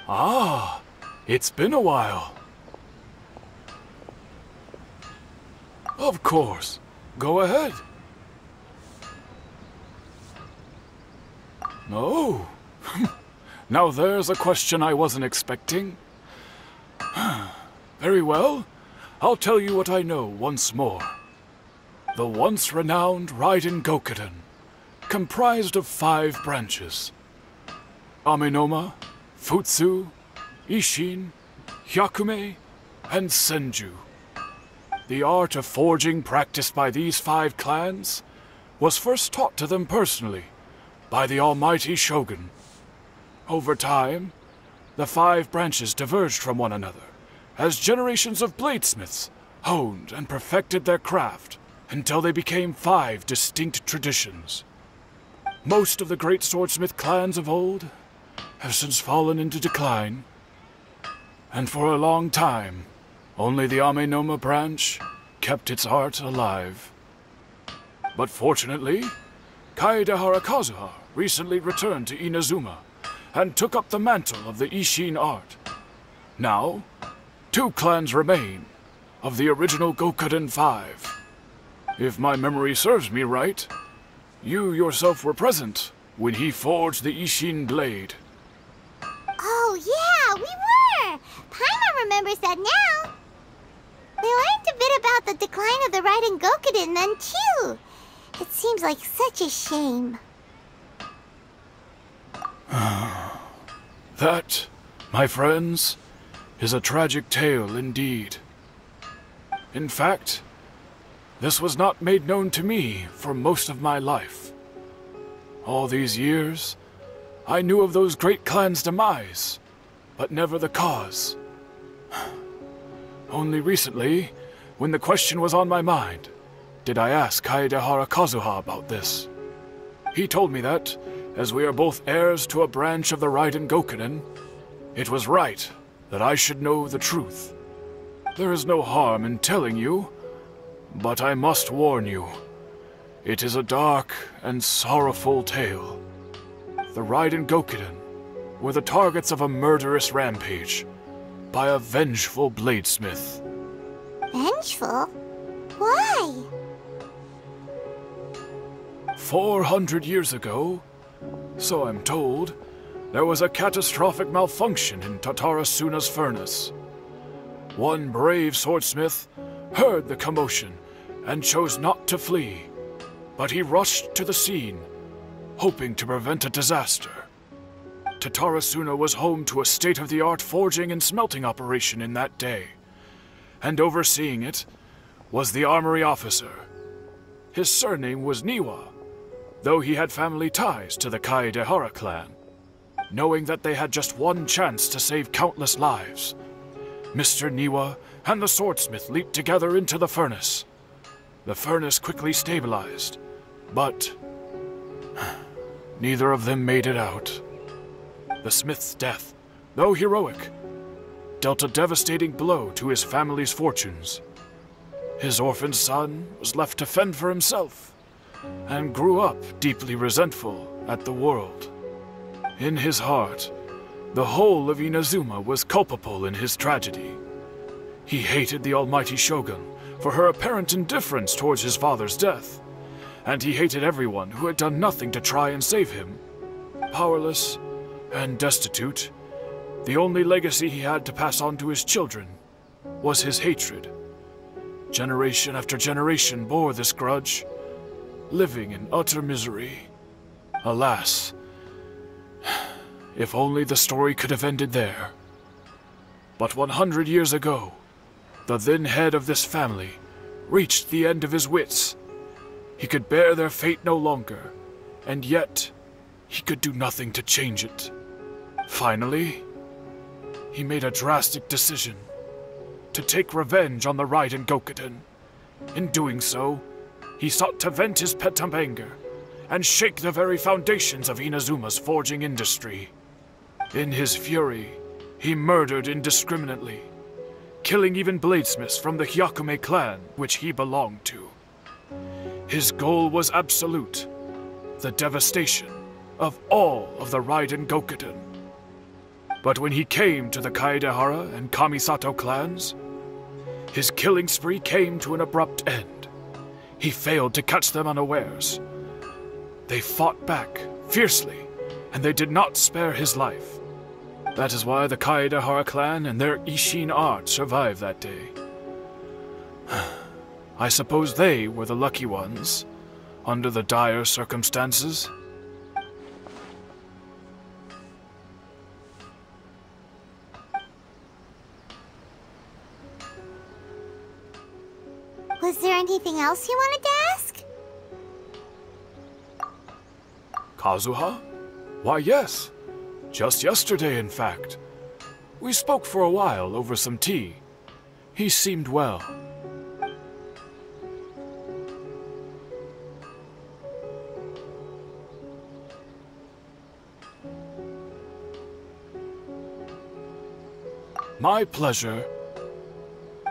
Ah, it's been a while. Of course. Go ahead. Oh. Now there's a question I wasn't expecting. Very well. I'll tell you what I know once more. The once renowned Raiden Gokuden, comprised of 5 branches. Amenoma, Futsu, Ishin, Hyakume, and Senju. The art of forging practiced by these 5 clans was first taught to them personally by the almighty Shogun. Over time, the 5 branches diverged from one another as generations of bladesmiths honed and perfected their craft until they became 5 distinct traditions. Most of the great swordsmith clans of old have since fallen into decline, and for a long time, only the Amenoma branch kept its art alive. But fortunately, Kaedehara Kazuha recently returned to Inazuma and took up the mantle of the Ishin art. Now, 2 clans remain of the original Gokuden 5. If my memory serves me right, you yourself were present when he forged the Ishin blade. Oh yeah, we were! Paimon remembers that now. We learned a bit about the decline of the Raiden Gokuden then too. It seems like such a shame. That, my friends, is a tragic tale indeed. In fact, this was not made known to me for most of my life. All these years, I knew of those great clans' demise, but never the cause. Only recently, when the question was on my mind, did I ask Kaedehara Kazuha about this. He told me that, as we are both heirs to a branch of the Raiden Gokuden, it was right that I should know the truth. There is no harm in telling you, but I must warn you. It is a dark and sorrowful tale. The Raiden Gokuden were the targets of a murderous rampage by a vengeful bladesmith. Vengeful? Why? 400 years ago, so I'm told, there was a catastrophic malfunction in Tatarasuna's furnace. One brave swordsmith heard the commotion and chose not to flee, but he rushed to the scene, hoping to prevent a disaster. Tatarasuna was home to a state-of-the-art forging and smelting operation in that day, and overseeing it was the armory officer. His surname was Niwa, though he had family ties to the Kaedehara clan. Knowing that they had just one chance to save countless lives, Mr. Niwa and the swordsmith leaped together into the furnace. The furnace quickly stabilized, but neither of them made it out. The smith's death, though heroic, dealt a devastating blow to his family's fortunes. His orphaned son was left to fend for himself, and grew up deeply resentful at the world. In his heart, the whole of Inazuma was culpable in his tragedy. He hated the almighty Shogun for her apparent indifference towards his father's death, and he hated everyone who had done nothing to try and save him. Powerless and destitute, the only legacy he had to pass on to his children was his hatred. Generation after generation bore this grudge, living in utter misery. Alas, if only the story could have ended there. But 100 years ago, the then head of this family reached the end of his wits. He could bear their fate no longer, and yet he could do nothing to change it. Finally, he made a drastic decision to take revenge on the Raiden Gokuden. In doing so, he sought to vent his pent anger and shake the very foundations of Inazuma's forging industry. In his fury, he murdered indiscriminately, killing even bladesmiths from the Hyakume clan, which he belonged to. His goal was absolute, the devastation of all of the Raiden Gokuden. But when he came to the Kaedehara and Kamisato clans, his killing spree came to an abrupt end. He failed to catch them unawares. They fought back fiercely, and they did not spare his life. That is why the Kaedehara clan and their Ishin art survived that day. I suppose they were the lucky ones, under the dire circumstances. Was there anything else you wanted to ask? Kazuha? Why, yes. Just yesterday, in fact. We spoke for a while over some tea. He seemed well. My pleasure.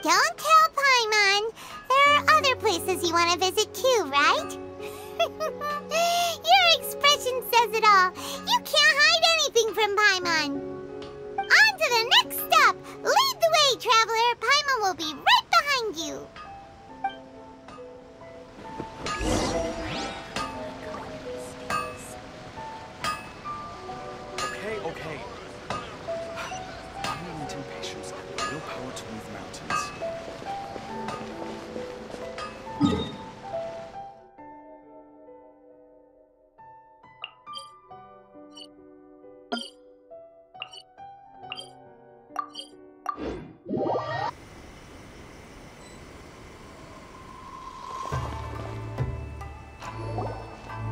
Don't tell Paimon. There are other places you want to visit too, right? Your expression says it all. You can't hide anything from Paimon. On to the next stop. Lead the way, traveler. Paimon will be right behind you. Okay. Unlimited patience and willpower to move mountains.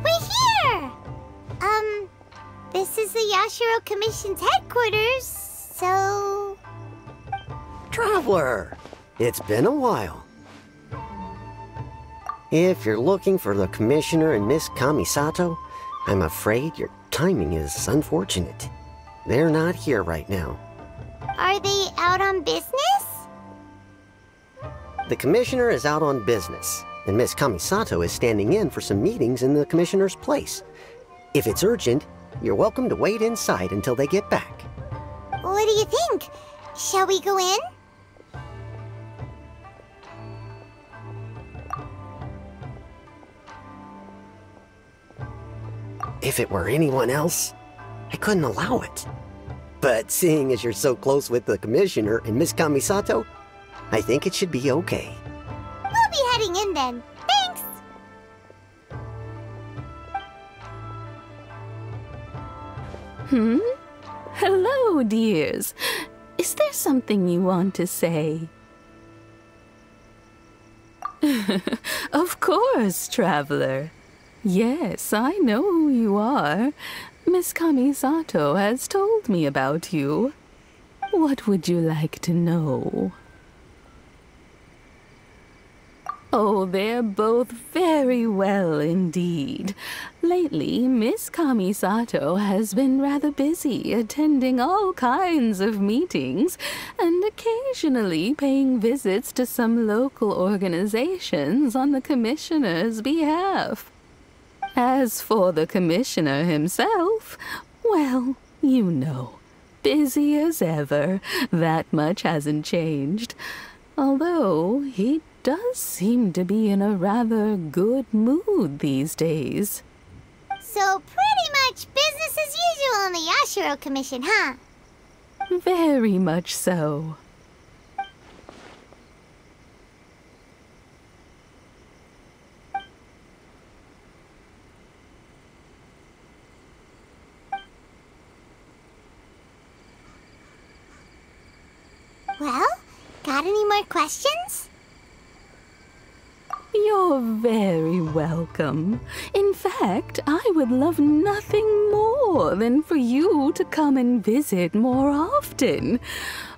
We're here! This is the Yashiro Commission's headquarters, so... Traveler! It's been a while. If you're looking for the Commissioner and Miss Kamisato, I'm afraid your timing is unfortunate. They're not here right now. Are they out on business? The Commissioner is out on business, and Miss Kamisato is standing in for some meetings in the Commissioner's place. If it's urgent, you're welcome to wait inside until they get back. What do you think? Shall we go in? If it were anyone else, I couldn't allow it. But seeing as you're so close with the Commissioner and Miss Kamisato, I think it should be okay. We'll be heading in then. Thanks! Hello, dears. Is there something you want to say? Of course, traveler. Yes, I know who you are. Miss Kamisato has told me about you. What would you like to know? Oh, they're both very well indeed. Lately, Miss Kamisato has been rather busy attending all kinds of meetings and occasionally paying visits to some local organizations on the Commissioner's behalf. As for the Commissioner himself, well, you know, busy as ever. That much hasn't changed. Although he does seem to be in a rather good mood these days. So pretty much business as usual on the Yashiro Commission, huh? Very much so. Well, got any more questions? You're very welcome. In fact, I would love nothing more than for you to come and visit more often.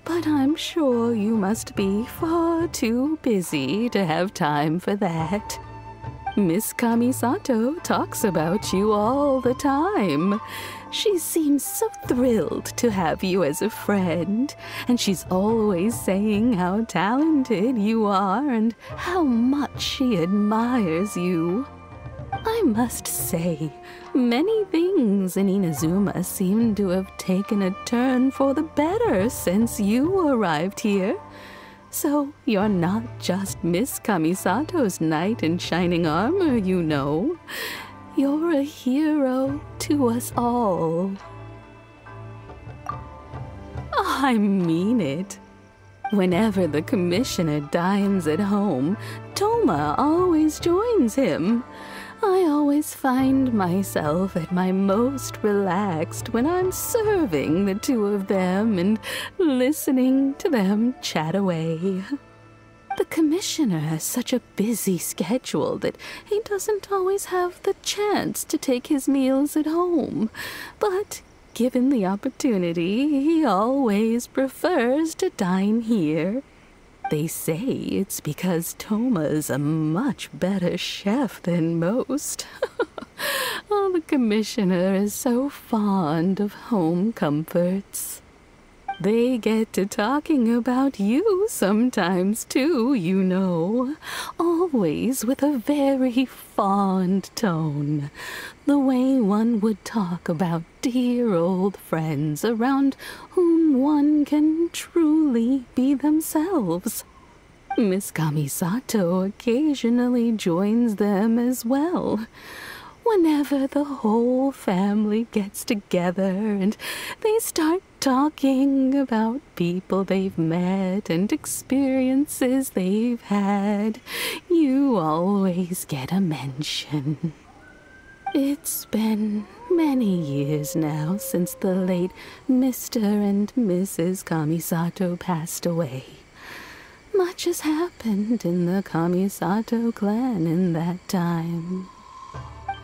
But I'm sure you must be far too busy to have time for that. Miss Kamisato talks about you all the time. She seems so thrilled to have you as a friend, and she's always saying how talented you are and how much she admires you. I must say, many things in Inazuma seem to have taken a turn for the better since you arrived here. So you're not just Miss Kamisato's knight in shining armor, you know. You're a hero to us all. I mean it. Whenever the commissioner dines at home, Toma always joins him. I always find myself at my most relaxed when I'm serving the two of them and listening to them chat away. The commissioner has such a busy schedule that he doesn't always have the chance to take his meals at home, but given the opportunity, he always prefers to dine here. They say it's because Toma's a much better chef than most. Oh, the commissioner is so fond of home comforts. They get to talking about you sometimes too, you know. Always with a very fond tone. The way one would talk about dear old friends around whom one can truly be themselves. Miss Kamisato occasionally joins them as well. Whenever the whole family gets together and they start talking about people they've met and experiences they've had, you always get a mention. It's been many years now since the late Mr. and Mrs. Kamisato passed away. Much has happened in the Kamisato clan in that time.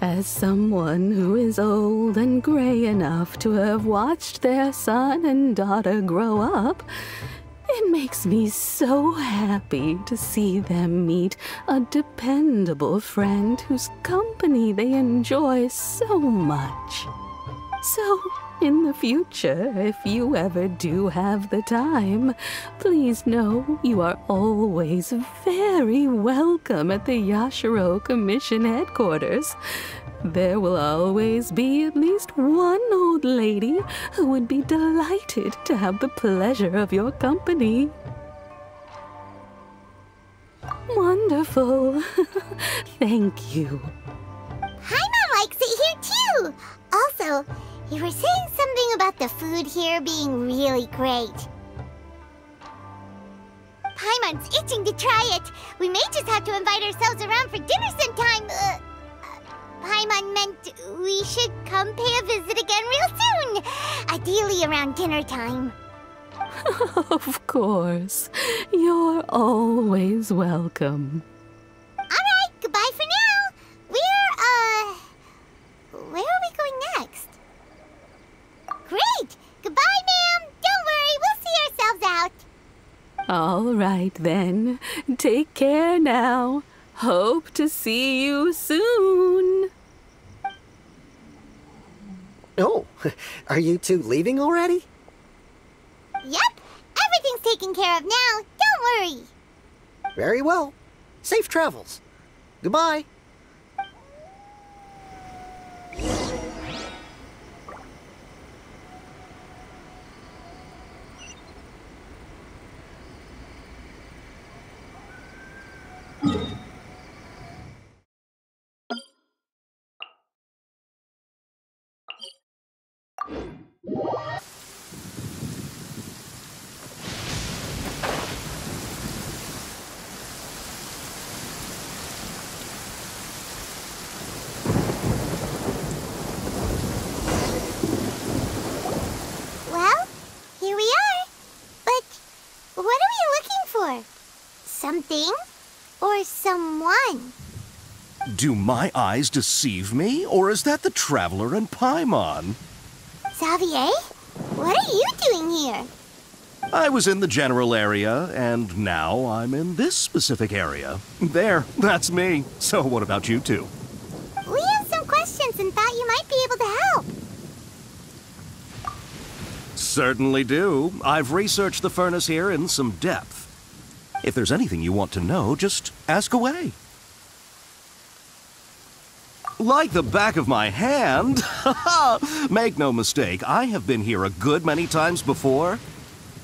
As someone who is old and gray enough to have watched their son and daughter grow up, it makes me so happy to see them meet a dependable friend whose company they enjoy so much. So, in the future, if you ever do have the time, please know you are always very welcome at the Yashiro Commission headquarters. There will always be at least one old lady who would be delighted to have the pleasure of your company. Wonderful. Thank you. Paimon likes it here too! Also, you were saying something about the food here being really great. Paimon's itching to try it. We may just have to invite ourselves around for dinner sometime. Paimon meant we should come pay a visit again real soon. Ideally around dinner time. Of course. You're always welcome. Alright, goodbye for now. Where are we going next? Great! Goodbye, ma'am! Don't worry, we'll see ourselves out. All right, then. Take care now. Hope to see you soon. Oh, are you two leaving already? Yep, everything's taken care of now. Don't worry. Very well. Safe travels. Goodbye. Well, here we are. But what are we looking for? Something or someone? Do my eyes deceive me, or is that the Traveler and Paimon? Xavier, what are you doing here? I was in the general area, and now I'm in this specific area. There, that's me. So what about you two? We have some questions and thought you might be able to help. Certainly do. I've researched the furnace here in some depth. If there's anything you want to know, just ask away. Like the back of my hand? Make no mistake, I have been here a good many times before.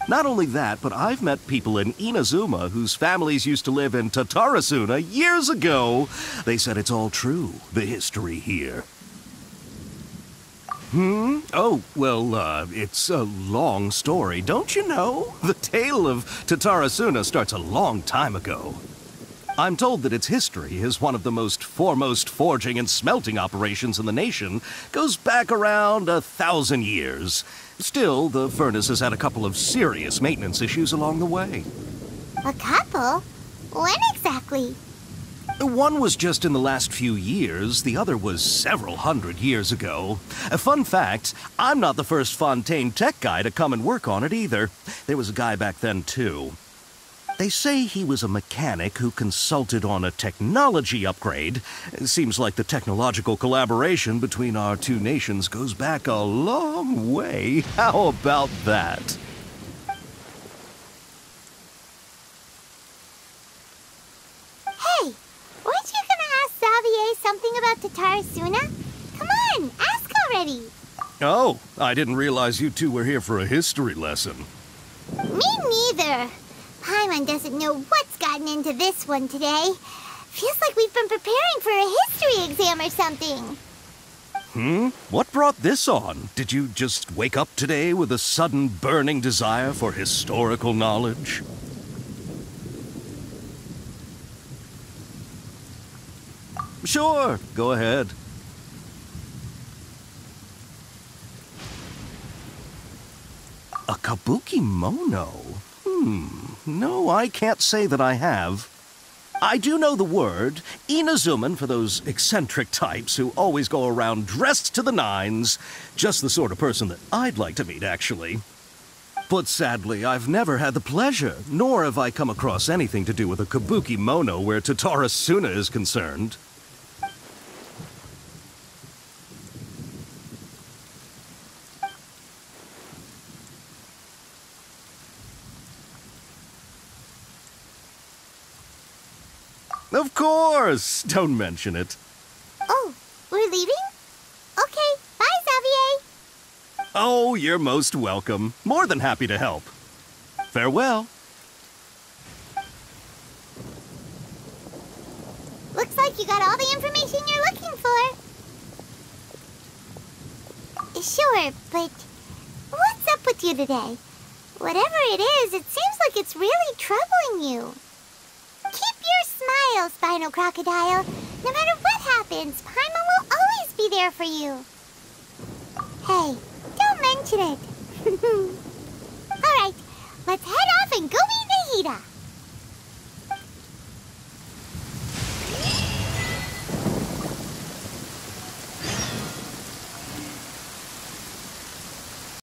Not only that, but I've met people in Inazuma whose families used to live in Tatarasuna years ago. They said it's all true, the history here. Oh, well, it's a long story, don't you know? The tale of Tatarasuna starts a long time ago. I'm told that its history is one of the most foremost forging and smelting operations in the nation. Goes back around 1,000 years. Still, the furnace has had a couple of serious maintenance issues along the way. A couple? When exactly? One was just in the last few years, the other was several hundred years ago. A fun fact, I'm not the first Fontaine tech guy to come and work on it either. There was a guy back then too. They say he was a mechanic who consulted on a technology upgrade. It seems like the technological collaboration between our two nations goes back a long way. How about that? Hey, weren't you gonna ask Xavier something about Tatarasuna? Come on, ask already. Oh, I didn't realize you two were here for a history lesson. Me neither. Paimon doesn't know what's gotten into this one today. Feels like we've been preparing for a history exam or something. What brought this on? Did you just wake up today with a sudden burning desire for historical knowledge? Sure, go ahead. A kabuki mono? No, I can't say that I have. I do know the word, Inazuman for those eccentric types who always go around dressed to the nines. Just the sort of person that I'd like to meet, actually. But sadly, I've never had the pleasure, nor have I come across anything to do with a kabuki mono where Tatarasuna is concerned. Of course! Don't mention it. Oh, we're leaving? Okay, bye, Xavier. Oh, you're most welcome. More than happy to help. Farewell. Looks like you got all the information you're looking for. Sure, but what's up with you today? Whatever it is, it seems like it's really troubling you. Keep your smile, Spinal Crocodile. No matter what happens, Paimon will always be there for you. Hey, don't mention it. All right, let's head off and go meet Nahida.